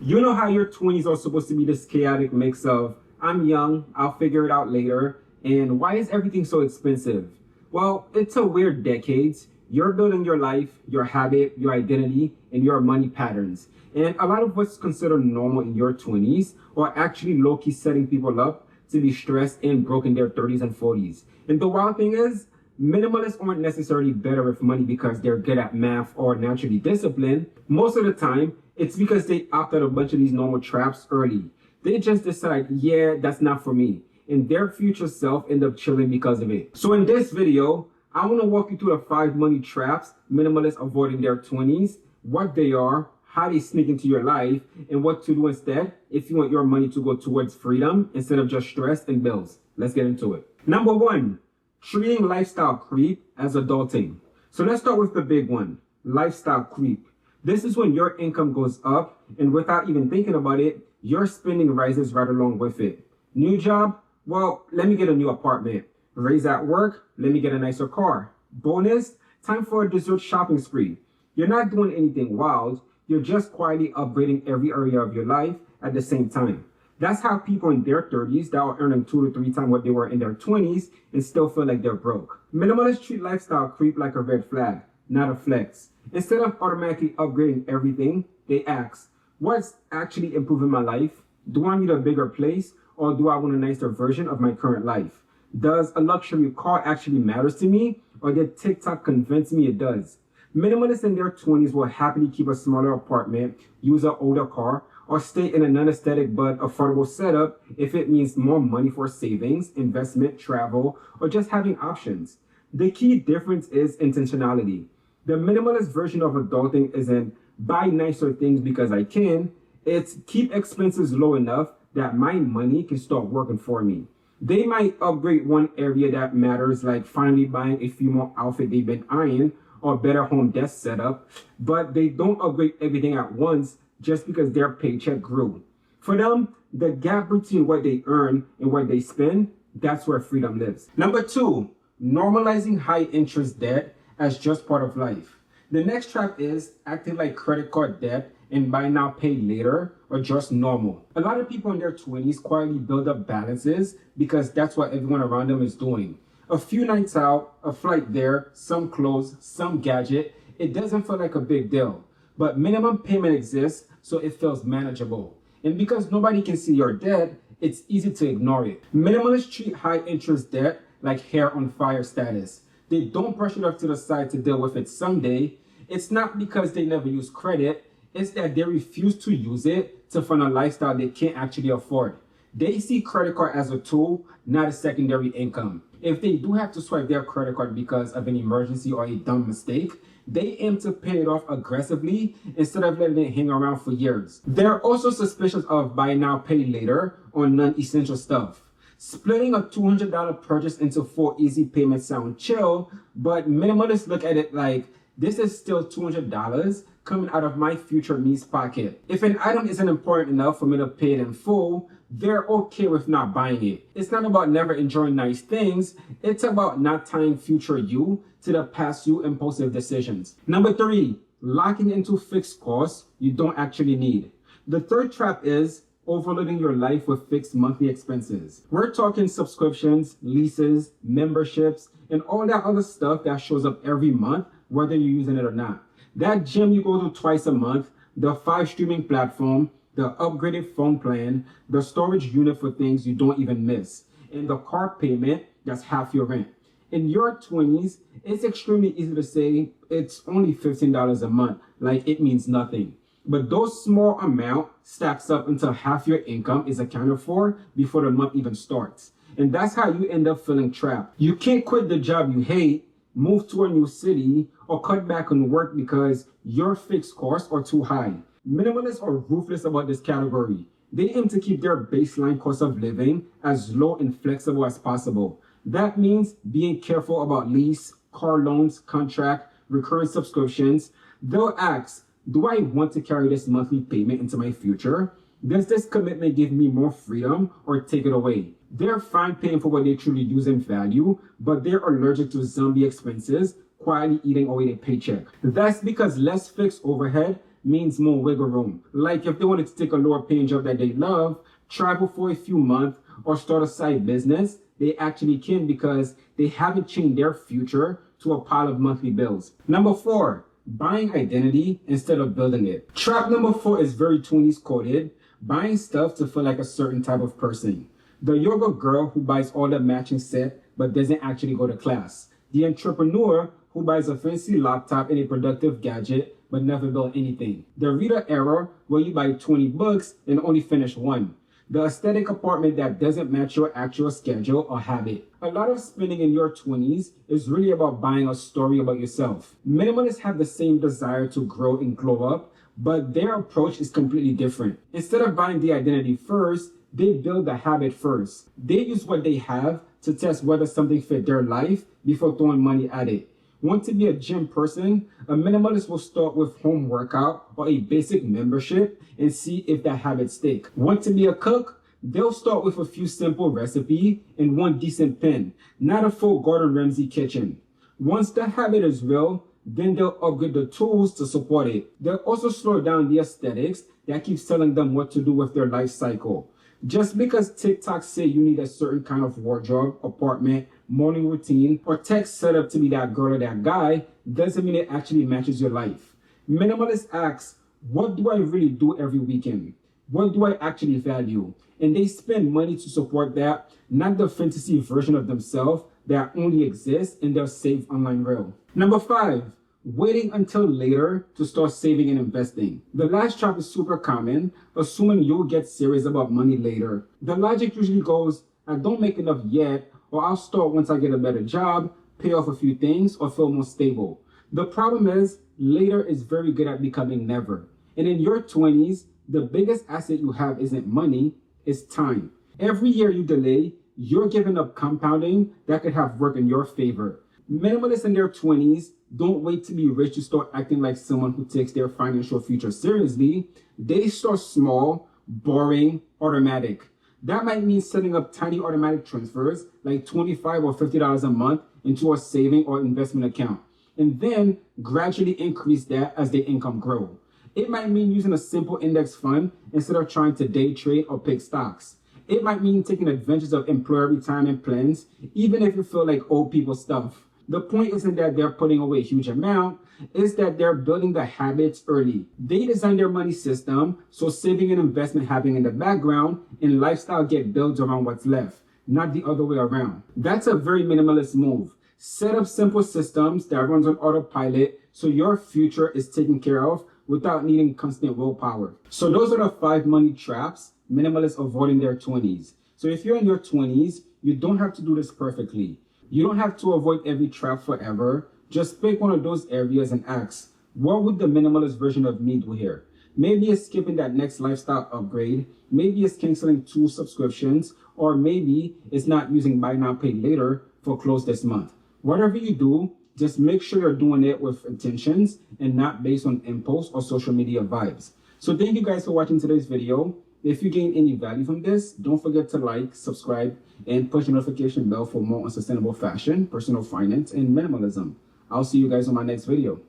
You know how your 20s are supposed to be this chaotic mix of, I'm young, I'll figure it out later, and why is everything so expensive? Well, it's a weird decades. You're building your life, your habit, your identity, and your money patterns. And a lot of what's considered normal in your 20s are actually low-key setting people up to be stressed and broke in their 30s and 40s. And the wild thing is, minimalists aren't necessarily better with money because they're good at math or naturally disciplined. Most of the time, it's because they opt out a bunch of these normal traps early. They just decide, yeah, that's not for me. And their future self end up chilling because of it. So in this video, I want to walk you through the 5 money traps minimalists avoid in their 20s, what they are, how they sneak into your life, and what to do instead if you want your money to go towards freedom instead of just stress and bills. Let's get into it. Number 1, treating lifestyle creep as adulting. So let's start with the big one, lifestyle creep. This is when your income goes up and without even thinking about it, your spending rises right along with it. New job? Well, let me get a new apartment. Raise at work? Let me get a nicer car. Bonus? Time for a dessert shopping spree. You're not doing anything wild. You're just quietly upgrading every area of your life at the same time. That's how people in their 30s that are earning 2 to 3 times what they were in their 20s and still feel like they're broke. Minimalists treat lifestyle creep like a red flag, not a flex. Instead of automatically upgrading everything, they ask, what's actually improving my life? Do I need a bigger place or do I want a nicer version of my current life? Does a luxury car actually matters to me or did TikTok convince me it does? Minimalists in their 20s will happily keep a smaller apartment, use an older car, or stay in a non-aesthetic but affordable setup if it means more money for savings, investment, travel, or just having options. The key difference is intentionality. The minimalist version of adulting isn't buy nicer things because I can. It's keep expenses low enough that my money can start working for me. They might upgrade one area that matters, like finally buying a few more outfits they've been eyeing or better home desk setup, but they don't upgrade everything at once just because their paycheck grew. For them, the gap between what they earn and what they spend, that's where freedom lives. Number 2, normalizing high interest debt as just part of life. The next trap is acting like credit card debt and buy now, pay later are just normal. A lot of people in their 20s quietly build up balances because that's what everyone around them is doing. A few nights out, a flight there, some clothes, some gadget, it doesn't feel like a big deal. But minimum payment exists, so it feels manageable. And because nobody can see your debt, it's easy to ignore it. Minimalists treat high interest debt like hair on fire status. They don't brush it off to the side to deal with it someday. It's not because they never use credit, it's that they refuse to use it to fund a lifestyle they can't actually afford. They see credit card as a tool, not a secondary income. If they do have to swipe their credit card because of an emergency or a dumb mistake, they aim to pay it off aggressively instead of letting it hang around for years. They're also suspicious of buy now, pay later on non-essential stuff. Splitting a $200 purchase into 4 easy payments sound chill, but minimalists look at it like, this is still $200 coming out of my future me's pocket. If an item isn't important enough for me to pay it in full, they're okay with not buying it. It's not about never enjoying nice things, it's about not tying future you to the past you impulsive decisions. Number 3, locking into fixed costs you don't actually need. The third trap is overloading your life with fixed monthly expenses. We're talking subscriptions, leases, memberships, and all that other stuff that shows up every month, whether you're using it or not. That gym you go to twice a month, the 5 streaming platform, the upgraded phone plan, the storage unit for things you don't even miss, and the car payment that's half your rent. In your 20s, it's extremely easy to say it's only $15 a month, like it means nothing. But those small amount stacks up until half your income is accounted for before the month even starts. And that's how you end up feeling trapped. You can't quit the job you hate, move to a new city, or cut back on work because your fixed costs are too high. Minimalists are ruthless about this category. They aim to keep their baseline cost of living as low and flexible as possible. That means being careful about lease, car loans, contract, recurring subscriptions. They'll ask, do I want to carry this monthly payment into my future? Does this commitment give me more freedom or take it away? They're fine paying for what they truly use and value, but they're allergic to zombie expenses, quietly eating away their paycheck. That's because less fixed overhead means more wiggle room. Like if they wanted to take a lower paying job that they love, travel for a few months, or start a side business, they actually can because they haven't chained their future to a pile of monthly bills. Number 4, buying identity instead of building it. Trap number 4 is very 20s coded, buying stuff to feel like a certain type of person. The yoga girl who buys all the matching set but doesn't actually go to class. The entrepreneur who buys a fancy laptop and a productive gadget but never built anything. The reader error where you buy 20 books and only finish one. The aesthetic apartment that doesn't match your actual schedule or habit. A lot of spending in your 20s is really about buying a story about yourself. Minimalists have the same desire to grow and glow up, but their approach is completely different. Instead of buying the identity first, they build the habit first. They use what they have to test whether something fit their life before throwing money at it. Want to be a gym person? A minimalist will start with home workout or a basic membership and see if that habit sticks. Want to be a cook? They'll start with a few simple recipes and one decent pen, not a full Gordon Ramsay kitchen. Once the habit is real, then they'll upgrade the tools to support it. They'll also slow down the aesthetics that keeps telling them what to do with their life cycle. Just because TikTok say you need a certain kind of wardrobe, apartment, morning routine, or tech setup to be that girl or that guy doesn't mean it actually matches your life. Minimalists ask, what do I really do every weekend? What do I actually value? And they spend money to support that, not the fantasy version of themselves that only exists in their safe online realm. Number 5, waiting until later to start saving and investing. The last trap is super common, assuming you'll get serious about money later. The logic usually goes, I don't make enough yet, or I'll start once I get a better job, pay off a few things, or feel more stable. The problem is, later is very good at becoming never. And in your 20s, the biggest asset you have isn't money, it's time. Every year you delay, you're giving up compounding that could have worked in your favor. Minimalists in their 20s don't wait to be rich to start acting like someone who takes their financial future seriously. They start small, boring, automatic. That might mean setting up tiny automatic transfers like $25 or $50 a month into a saving or investment account, and then gradually increase that as their income grows. It might mean using a simple index fund instead of trying to day trade or pick stocks. It might mean taking advantage of employer retirement plans, even if you feel like old people stuff. The point isn't that they're putting away a huge amount, it's that they're building the habits early. They design their money system so saving and investment happen in the background and lifestyle get built around what's left, not the other way around. That's a very minimalist move. Set up simple systems that runs on autopilot so your future is taken care of without needing constant willpower. So those are the 5 money traps minimalists avoid in their 20s. So if you're in your 20s, you don't have to do this perfectly. You don't have to avoid every trap forever. Just pick one of those areas and ask, what would the minimalist version of me do here? Maybe it's skipping that next lifestyle upgrade. Maybe it's canceling 2 subscriptions. Or maybe it's not using buy now, pay later for close this month. Whatever you do, just make sure you're doing it with intentions and not based on impulse or social media vibes. So thank you guys for watching today's video. If you gain any value from this, don't forget to like, subscribe, and push the notification bell for more on sustainable fashion, personal finance, and minimalism. I'll see you guys on my next video.